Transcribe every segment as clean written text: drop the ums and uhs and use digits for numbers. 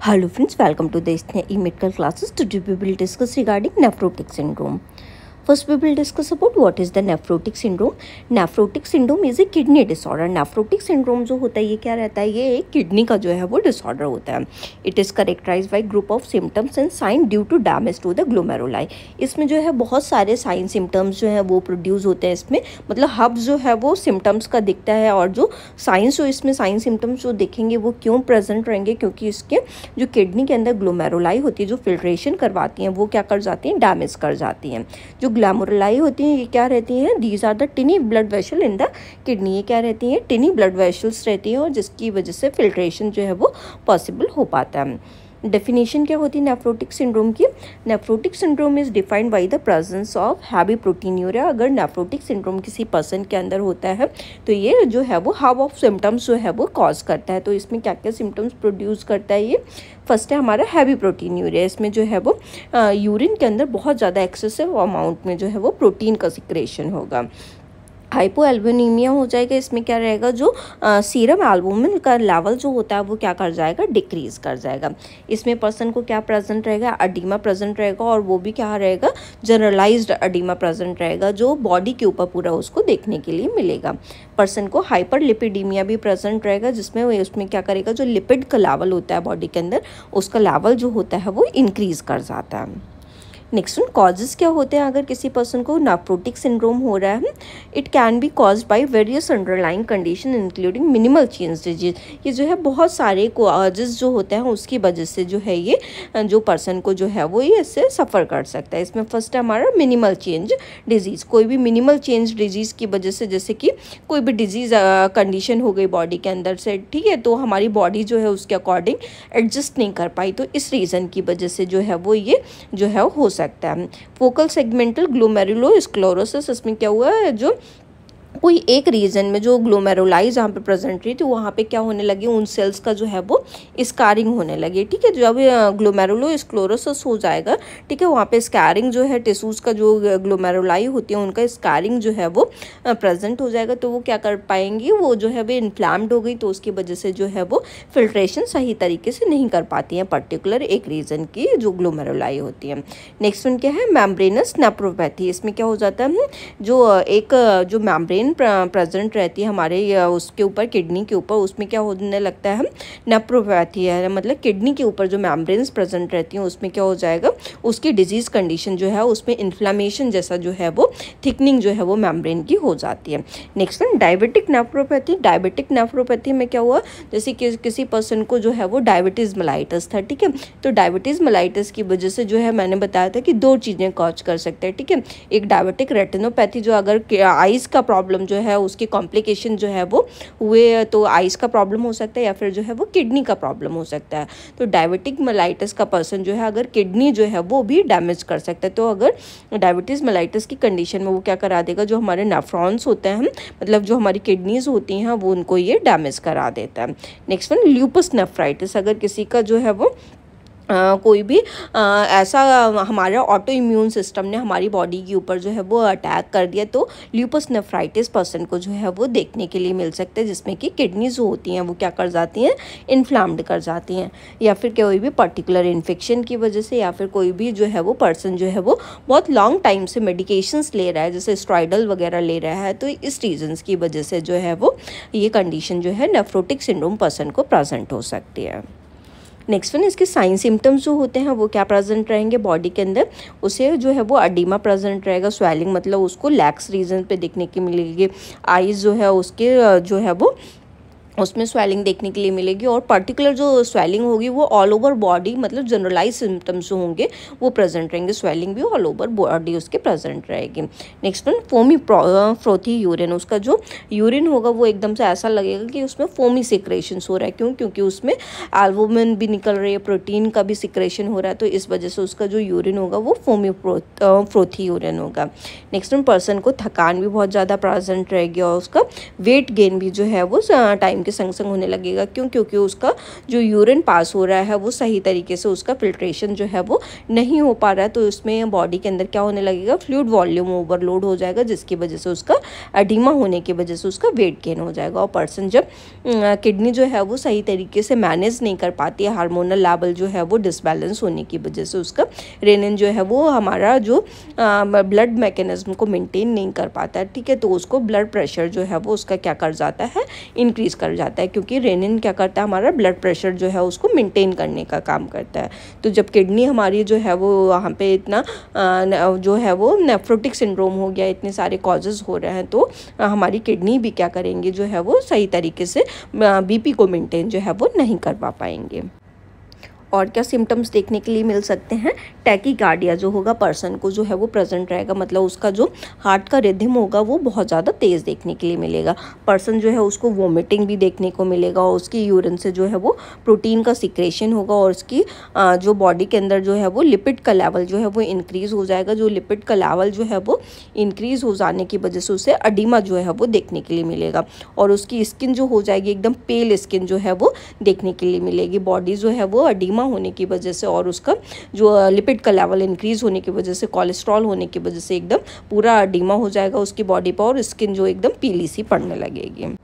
Hello friends, welcome to the e-medical classes. Today we will discuss regarding nephrotic syndrome. First we will discuss about what is the nephrotic syndrome. Nephrotic syndrome is a kidney disorder. Nephrotic syndrome जो होता है ये क्या रहता है, ये एक kidney का जो है वो डिसऑर्डर होता है. It is characterize by group of symptoms and sign due to damage to the glomeruli. इसमें जो है बहुत सारे साइन सिम्टम्स जो है वो प्रोड्यूस होते हैं. इसमें मतलब हब जो है वो सिम्टम्स का दिखता है और जो साइंस जो इसमें साइन सिम्टम्स जो दिखेंगे वो क्यों प्रेजेंट रहेंगे, क्योंकि इसके जो किडनी के अंदर ग्लोमेरुलाई होती है जो फिल्ट्रेशन करवाती हैं वो क्या कर जाती हैं, डैमेज कर जाती हैं. जो ग्लोमेरुलाई होती हैं ये क्या रहती हैं, these are the tiny blood vessel in the kidney. ये क्या रहती हैं, टिनी ब्लड वेसल्स रहती हैं और जिसकी वजह से फिल्ट्रेशन जो है वो पॉसिबल हो पाता है. डेफिनेशन क्या होती है नेफ्रोटिक सिंड्रोम की. Nephrotic syndrome is defined by the presence of heavy proteinuria. अगर नेफ्रोटिक सिंड्रोम किसी पर्सन के अंदर होता है तो ये जो है वो हब ऑफ सिम्टम्स जो है वो कॉज करता है. तो इसमें क्या क्या सिम्टम्स प्रोड्यूस करता है ये. फर्स्ट है हमारा हैवी प्रोटीन्यूरिया. इसमें जो है वो यूरिन के अंदर बहुत ज़्यादा एक्सेसिव अमाउंट में जो है वो प्रोटीन का सिक्रेशन होगा. हाइपोएल्बुमिनिया हो जाएगा. इसमें क्या रहेगा, जो सीरम एल्बुमिन का लेवल जो होता है वो क्या कर जाएगा, डिक्रीज कर जाएगा. इसमें पर्सन को क्या प्रेजेंट रहेगा, अडीमा प्रेजेंट रहेगा और वो भी क्या रहेगा, जनरलाइज्ड अडीमा प्रेजेंट रहेगा जो बॉडी के ऊपर पूरा उसको देखने के लिए मिलेगा. पर्सन को हाइपरलिपिडीमिया भी प्रेजेंट रहेगा जिसमें उसमें क्या करेगा, जो लिपिड का लेवल होता है बॉडी के अंदर उसका लेवल जो होता है वो इंक्रीज कर जाता है. नेक्स्ट वन, कॉजेज़ क्या होते हैं अगर किसी पर्सन को नेफ्रोटिक सिंड्रोम हो रहा है. It can be caused by various underlying condition including minimal change disease. ये जो है बहुत सारे कॉजेज़ जो होते हैं उसकी वजह से जो है ये जो पर्सन को जो है वो ये इससे सफ़र कर सकता है. इसमें फर्स्ट है हमारा मिनिमल चेंज डिजीज़. कोई भी मिनिमल चेंज डिजीज़ की वजह से, जैसे कि कोई भी डिजीज़ कंडीशन हो गई बॉडी के अंदर से, ठीक है, तो हमारी बॉडी जो है उसके अकॉर्डिंग एडजस्ट नहीं कर पाई, तो इस रीज़न की वजह से जो है वो ये जो है हो सकता है. Focal segmental glomerulosclerosis. इसमें क्या हुआ है, जो कोई एक रीजन में जो ग्लोमेरुलाई जहाँ पे प्रेजेंट रही थी वहाँ पे क्या होने लगी, उन सेल्स का जो है वो स्कारिंग होने लगी. ठीक है, जब ग्लोमेरुलोस्क्लेरोसिस हो जाएगा, ठीक है, वहाँ पे स्कैरिंग जो है टिश्यूज़ का जो ग्लोमेरुलाई होती है उनका स्कैरिंग जो है वो प्रेजेंट हो जाएगा. तो वो क्या कर पाएंगी, वो जो है वो इन्फ्लैम्ड हो गई तो उसकी वजह से जो है वो फिल्ट्रेशन सही तरीके से नहीं कर पाती हैं पर्टिकुलर एक रीजन की जो ग्लोमेरुलाई होती है. नेक्स्ट वन क्या है, मेम्ब्रेनस नेफ्रोपैथी. इसमें क्या हो जाता है, जो मेम्ब्रेन प्रेजेंट रहती है हमारे उसके ऊपर, किडनी के ऊपर, उसमें क्या होने लगता है, नेफ्रोपैथी है. मतलब किडनी के ऊपर जो मेम्ब्रेन्स प्रेजेंट रहती हैं उसमें क्या हो जाएगा, उसकी डिजीज़ कंडीशन जो है उसमें इन्फ्लेमेशन जैसा जो है वो थिकनिंग जो है वो मेम्ब्रेन की हो जाती है. Next one, diabetic nephropathy. Diabetic nephropathy में क्या हुआ, जैसे कि किसी पर्सन को जो है वो डायबिटीज़ मेलाइटस था. ठीक है, तो डायबिटीज़ मेलाइटस की वजह से जो है मैंने बताया था कि दो चीज़ें कॉज कर सकते हैं. ठीक है, एक डायबिटिक रेटिनोपैथी, जो अगर आइज़ का प्रॉब्लम जो है उसकी कॉम्प्लिकेशन जो है वो हुए तो आइज़ का प्रॉब्लम हो सकता है या फिर जो है वो किडनी का प्रॉब्लम हो सकता है. तो डायबिटिक मेलाइटस का पर्सन जो है अगर किडनी जो है वो भी डैमेज कर सकता है. तो अगर डायबिटीज़ मेलाइटस की कंडीशन में वो क्या करा देगा, जो हमारे नेफ्रॉन्स होते हैं, मतलब जो हमारी किडनीज होती हैं वो उनको ये डैमेज करा देता है. Next one, lupus nephritis. अगर किसी का जो है वो कोई भी ऐसा हमारा ऑटो इम्यून सिस्टम ने हमारी बॉडी के ऊपर जो है वो अटैक कर दिया तो ल्यूपस नेफ्राइटिस पर्सन को जो है वो देखने के लिए मिल सकता है, जिसमें कि किडनीज होती हैं वो क्या कर जाती हैं, इन्फ्लाम्ड कर जाती हैं, या फिर कोई भी पर्टिकुलर इन्फेक्शन की वजह से, या फिर कोई भी जो है वो पर्सन जो है वो बहुत लॉन्ग टाइम से मेडिकेशंस ले रहा है, जैसे स्टेरॉइडल वगैरह ले रहा है, तो इस रीजन्स की वजह से जो है वो ये कंडीशन जो है नेफ्रोटिक सिंड्रोम पर्सन को प्रेजेंट हो सकती है. नेक्स्ट वन, इसके साइन सिम्टम्स जो होते हैं वो क्या प्रेजेंट रहेंगे बॉडी के अंदर. उसे जो है वो अडीमा प्रेजेंट रहेगा. स्वेलिंग मतलब उसको लैक्स रीजन पे देखने की मिलेगी. आईज जो है उसके जो है वो उसमें स्वेलिंग देखने के लिए मिलेगी और पर्टिकुलर जो स्वेलिंग होगी वो ऑल ओवर बॉडी, मतलब जनरलाइज सिम्टम्स जो होंगे वो प्रेजेंट रहेंगे. स्वेलिंग भी ऑल ओवर बॉडी उसके प्रेजेंट रहेगी. Next one, foamy frothy urine. उसका जो यूरिन होगा वो एकदम से ऐसा लगेगा कि उसमें फोमी सिक्रेशंस हो रहा है. क्यों, क्योंकि उसमें एल्बुमिन भी निकल रही है, प्रोटीन का भी सिक्रेशन हो रहा है, तो इस वजह से उसका जो यूरिन होगा वो फोमी फ्रोथी यूरिन होगा. नेक्स्ट वन, पर्सन को थकान भी बहुत ज़्यादा प्रेजेंट रहेगी और उसका वेट गेन भी जो है वो टाइम के संग संग होने लगेगा। क्यों? क्योंकि उसका जो यूरिन पास हो रहा है वो सही तरीके से उसका फिल्ट्रेशन जो है वो नहीं हो पा रहा है, तो उसमें बॉडी के अंदर क्या होने लगेगा, फ्लूइड वॉल्यूम ओवरलोड हो जाएगा, जिसकी वजह से उसका एडिमा होने की वजह से उसका वेट गेन हो जाएगा। और पर्सन जब किडनी जो है वो सही तरीके से मैनेज नहीं कर पाती है, हार्मोनल लेवल जो है वो डिसबैलेंस होने की वजह से उसका रेनिन जो है वो हमारा जो ब्लड मैकेनिज्म को मेंटेन नहीं कर पाता है, ठीक है, तो उसको ब्लड प्रेशर जो है वो उसका क्या कर जाता है, इंक्रीज कर जाता है, क्योंकि रेनिन क्या करता है, हमारा ब्लड प्रेशर जो है उसको मेंटेन करने का काम करता है। तो जब किडनी हमारी जो है वो वहाँ पे इतना जो है वो नेफ्रोटिक सिंड्रोम हो गया, इतने सारे कॉजेज़ हो रहे हैं, तो हमारी किडनी भी क्या करेंगे जो है वो सही तरीके से बीपी को मेंटेन जो है वो नहीं कर पाएंगे। और क्या सिम्टम्स देखने के लिए मिल सकते हैं, टैकीकार्डिया जो होगा पर्सन को जो है वो प्रेजेंट रहेगा, मतलब उसका जो हार्ट का रिदम होगा वो बहुत ज़्यादा तेज़ देखने के लिए मिलेगा। पर्सन जो है उसको वोमिटिंग भी देखने को मिलेगा, और उसकी यूरिन से जो है वो प्रोटीन का सिक्रेशन होगा, और उसकी जो बॉडी के अंदर जो है वो लिपिड का लेवल जो है वो इंक्रीज़ हो जाएगा। जो लिपिड का लेवल जो है वो इंक्रीज़ हो जाने की वजह से उसे एडिमा जो है वो देखने के लिए मिलेगा, और उसकी स्किन जो हो जाएगी एकदम पेल स्किन जो है वो देखने के लिए मिलेगी। बॉडी जो है वो एडिमा होने की वजह से और उसका जो लिपिड का लेवल इंक्रीज होने की वजह से, कोलेस्ट्रॉल होने की वजह से एकदम पूरा एडिमा हो जाएगा उसकी बॉडी पर, और स्किन जो एकदम पीली सी पड़ने लगेगी।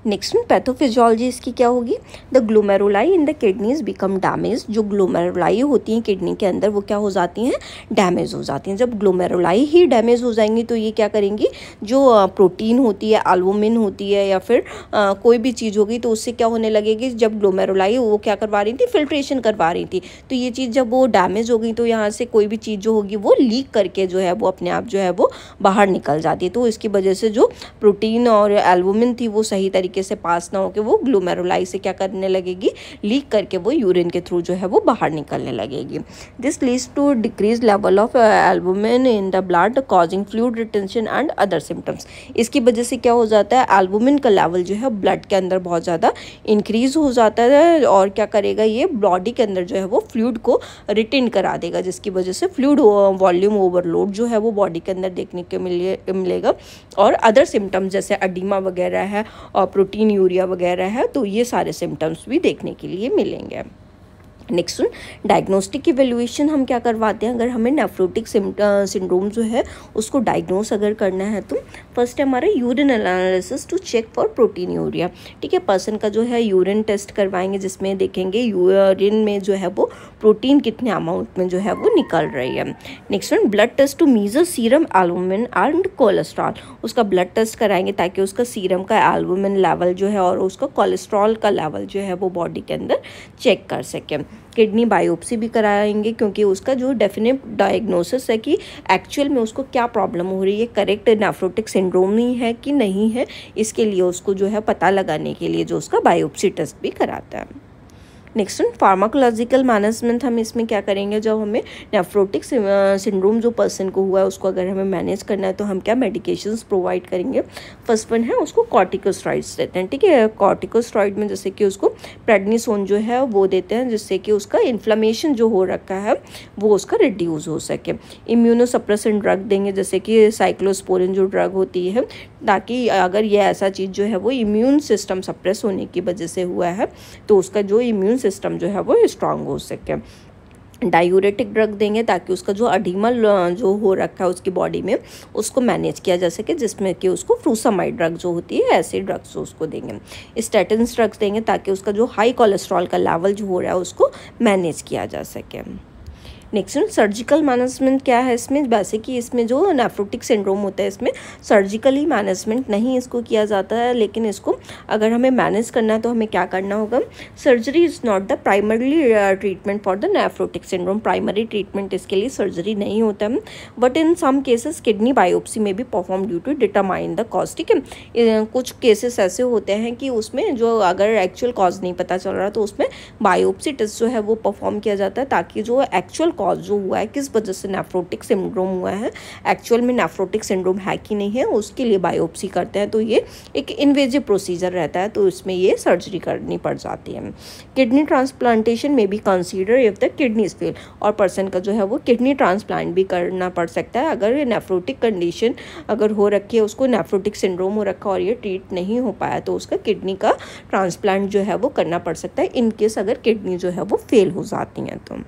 नेक्स्ट में पैथोफिजियोलॉजी इसकी क्या होगी, the glomeruli in the kidneys become damage. जो ग्लोमेरुलाई होती हैं किडनी के अंदर वो क्या हो जाती हैं, डैमेज हो जाती हैं। जब ग्लोमेरुलाई ही डैमेज हो जाएंगी तो ये क्या करेंगी, जो प्रोटीन होती है, एल्बुमिन होती है, या फिर कोई भी चीज़ होगी, तो उससे क्या होने लगेगी, जब ग्लोमेरुलाई वो क्या करवा रही थी, फिल्ट्रेशन करवा रही थी, तो ये चीज़ जब वो डैमेज हो गई तो यहाँ से कोई भी चीज़ जो होगी वो लीक करके जो है वो अपने आप जो है वो बाहर निकल जाती है। तो इसकी वजह से जो प्रोटीन और एल्बुमिन थी वो सही तरीके से पास ना होकर वो ग्लोमेरुलाई से क्या करने लगेगी, लीक करके वो यूरिन के थ्रू जो है वो बाहर निकलने लगेगी। This leads to decrease level of albumin in the blood causing fluid retention and other symptoms. इसकी वजह से क्या हो जाता है, एल्बुमिन का लेवल जो है ब्लड के अंदर बहुत ज़्यादा इंक्रीज हो जाता है, और क्या करेगा, ये बॉडी के अंदर जो है वो फ्लूइड को रिटेन करा देगा, जिसकी वजह से फ्लूइड वॉल्यूम ओवरलोड जो है वो बॉडी के अंदर देखने को मिलेगा। और अदर सिम्टम्स जैसे एडिमा वगैरह है और प्रोटीन यूरिया वगैरह है, तो ये सारे सिम्टम्स भी देखने के लिए मिलेंगे। नेक्स्ट डायग्नोस्टिक इवेल्युएशन हम क्या करवाते हैं, अगर हमें नेफ्रोटिक सिंड्रोम जो है उसको डायग्नोस अगर करना है तो फर्स्ट हमारा urine analysis to check for proteinuria, ठीक है। पर्सन का जो है यूरिन टेस्ट करवाएंगे, जिसमें देखेंगे यूरिन में जो है वो प्रोटीन कितने अमाउंट में जो है वो निकल रही है। Next one blood test to measure serum albumin and cholesterol, उसका ब्लड टेस्ट कराएंगे ताकि उसका सीरम का एल्बुमिन लेवल जो है और उसका कोलेस्ट्रॉल का लेवल जो है वो बॉडी के अंदर चेक कर सकें। किडनी बायोप्सी भी कराएंगे, क्योंकि उसका जो डेफिनेट डायग्नोसिस है कि एक्चुअल में उसको क्या प्रॉब्लम हो रही है, करेक्ट नेफ्रोटिक सिंड्रोम ही है कि नहीं है, इसके लिए उसको जो है पता लगाने के लिए जो उसका बायोप्सी टेस्ट भी कराता है। नेक्स्ट फार्माकोलॉजिकल मैनेजमेंट हम इसमें क्या करेंगे, जब हमें नेफ्रोटिक सिंड्रोम जो पर्सन को हुआ है उसको अगर हमें मैनेज करना है तो हम क्या मेडिकेशंस प्रोवाइड करेंगे। फर्स्ट वन है उसको कॉर्टिकोस्टेरॉइड्स देते हैं, ठीक है। कॉर्टिकोस्टेरॉइड में जैसे कि उसको प्रेडनिसोन जो है वो देते हैं, जिससे कि उसका इन्फ्लेमेशन जो हो रखा है वो उसका रिड्यूस हो सके। इम्यूनोसप्रेसेंट ड्रग देंगे, जैसे कि साइक्लोस्पोरिन जो ड्रग होती है, ताकि अगर ये ऐसा चीज़ जो है वो इम्यून सिस्टम सप्रेस होने की वजह से हुआ है तो उसका जो इम्यून सिस्टम जो है वो स्ट्रांग हो सके। डायूरेटिक ड्रग देंगे ताकि उसका जो एडिमल जो हो रखा है उसकी बॉडी में उसको मैनेज किया जा सके, जिसमें कि उसको फ्रूसामाइड ड्रग जो होती है ऐसे ड्रग्स उसको देंगे। स्टैटिन्स ड्रग्स देंगे ताकि उसका जो हाई कोलेस्ट्रॉल का लेवल जो हो रहा है उसको मैनेज किया जा सके। नेक्स्ट सर्जिकल मैनेजमेंट क्या है इसमें, वैसे कि इसमें जो नेफ्रोटिक सिंड्रोम होता है इसमें सर्जिकली मैनेजमेंट नहीं इसको किया जाता है, लेकिन इसको अगर हमें मैनेज करना है तो हमें क्या करना होगा, surgery is not the primary treatment for the nephrotic syndrome. Primary treatment इसके लिए सर्जरी नहीं होता है, but in some cases kidney biopsy में भी perform due to determine the cause, ठीक है। कुछ केसेस ऐसे होते हैं कि उसमें जो अगर एक्चुअल कॉज नहीं पता चल रहा तो उसमें बायोप्सी टेस्ट जो है वो परफॉर्म किया जाता है ताकि जो एक्चुअल कॉज जो हुआ है, किस वजह से नेफ्रोटिक सिंड्रोम हुआ है, एक्चुअल में नेफ्रोटिक सिंड्रोम है कि नहीं है, उसके लिए बायोप्सी करते हैं। तो ये एक इन्वेजिव प्रोसीजर रहता है, तो इसमें ये सर्जरी करनी पड़ जाती है। किडनी ट्रांसप्लांटेशन में भी consider if the kidneys fail, और पर्सन का जो है वो किडनी ट्रांसप्लांट भी करना पड़ सकता है अगर नेफ्रोटिक कंडीशन अगर हो रखी है, उसको नेफ्रोटिक सिंड्रोम हो रखा और ये ट्रीट नहीं हो पाया तो उसका किडनी का ट्रांसप्लांट जो है वो करना पड़ सकता है, इन केस अगर किडनी जो है वो फेल हो जाती हैं तो।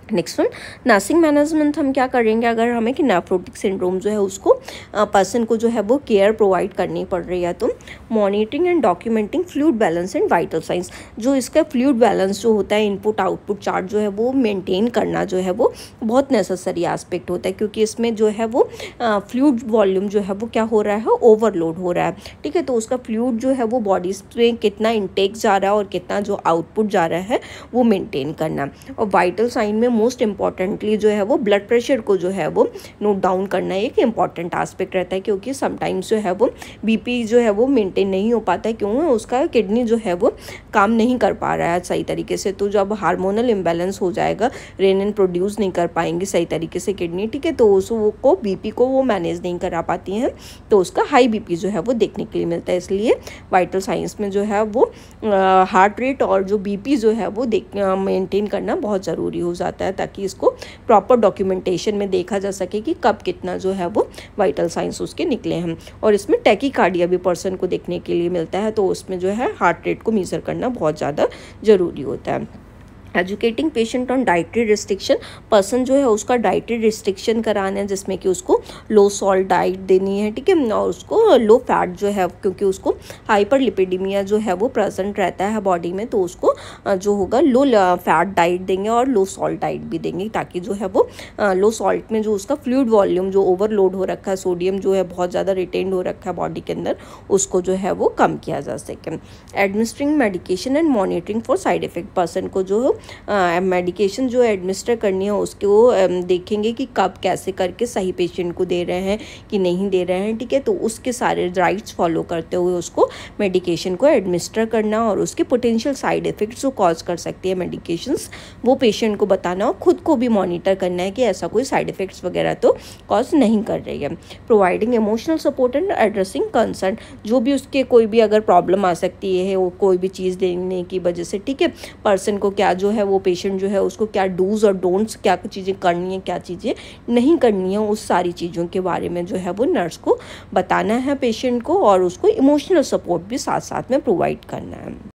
नेक्स्ट वन, नर्सिंग मैनेजमेंट हम क्या करेंगे अगर हमें कि नेफ्रोटिक सिंड्रोम जो है उसको पर्सन को जो है वो केयर प्रोवाइड करनी पड़ रही है। तो monitoring and documenting fluid balance and vital science, जो इसका फ्लूइड बैलेंस जो होता है, इनपुट आउटपुट चार्ट जो है वो मेंटेन करना जो है वो बहुत नेसेसरी एस्पेक्ट होता है, क्योंकि इसमें जो है वो फ्लूइड वॉल्यूम जो है वो क्या हो रहा है, ओवरलोड हो रहा है। ठीक है, तो उसका फ्लूइड जो है वो बॉडी में कितना इनटेक जा रहा है और कितना जो आउटपुट जा रहा है वो मेंटेन करना। और वाइटल साइन में मोस्ट इम्पॉर्टेंटली जो है वो ब्लड प्रेशर को जो है वो नोट डाउन करना एक इम्पॉर्टेंट एस्पेक्ट रहता है, क्योंकि समटाइम्स जो है वो बीपी जो है वो मेंटेन नहीं हो पाता है, क्यों, उसका किडनी जो है वो काम नहीं कर पा रहा है सही तरीके से। तो जब हार्मोनल इम्बैलेंस हो जाएगा, रेनिन प्रोड्यूस नहीं कर पाएंगे सही तरीके से किडनी, ठीक है, तो उसको बीपी को वो मैनेज नहीं करा पाती हैं, तो उसका हाई बीपी जो है वो देखने के लिए मिलता है। इसलिए वाइटल साइंस में जो है वो हार्ट रेट और जो बीपी जो है वो मेंटेन करना बहुत ज़रूरी हो जाता है, ताकि इसको प्रॉपर डॉक्यूमेंटेशन में देखा जा सके कि कब कितना जो है वो वाइटल साइंस उसके निकले हैं। और इसमें टैकीकार्डिया भी पर्सन को देखने के लिए मिलता है, तो उसमें जो है हार्ट रेट को मेजर करना बहुत ज़्यादा ज़रूरी होता है। Educating patient on dietary restriction, person जो है उसका डाइटरी रिस्ट्रिक्शन कराना है, जिसमें कि उसको लो सॉल्ट डाइट देनी है, ठीक है, और उसको लो फैट जो है, क्योंकि उसको हाइपरलिपिडेमिया जो है वो प्रेजेंट रहता है बॉडी में, तो उसको जो होगा लो फैट डाइट देंगे और लो सॉल्ट डाइट भी देंगे, ताकि जो है वो लो सॉल्ट में जो उसका फ्लूइड वॉल्यूम जो ओवरलोड हो रखा है, सोडियम जो है बहुत ज़्यादा रिटेन्ड हो रखा है बॉडी के अंदर, उसको जो है वो कम किया जा सके। Administering medication and monitoring for side effect, person को जो मेडिकेशन जो एडमिनिस्टर करनी है उसको देखेंगे कि कब कैसे करके सही पेशेंट को दे रहे हैं कि नहीं दे रहे हैं, ठीक है, तो उसके सारे राइट्स फॉलो करते हुए उसको मेडिकेशन को एडमिनिस्टर करना, और उसके पोटेंशियल साइड इफ़ेक्ट्स जो कॉज कर सकती है मेडिकेशंस वो पेशेंट को बताना, और खुद को भी मॉनिटर करना है कि ऐसा कोई साइड इफ़ेक्ट्स वगैरह तो कॉज नहीं कर रही है। Providing emotional support and addressing concern, जो भी उसके कोई भी अगर प्रॉब्लम आ सकती है वो कोई भी चीज़ देने की वजह से, ठीक है, पर्सन को क्या जो है वो पेशेंट जो है उसको क्या डूज और डोंट्स, क्या चीज़ें करनी है क्या चीज़ें नहीं करनी है, उस सारी चीज़ों के बारे में जो है वो नर्स को बताना है पेशेंट को, और उसको इमोशनल सपोर्ट भी साथ साथ में प्रोवाइड करना है।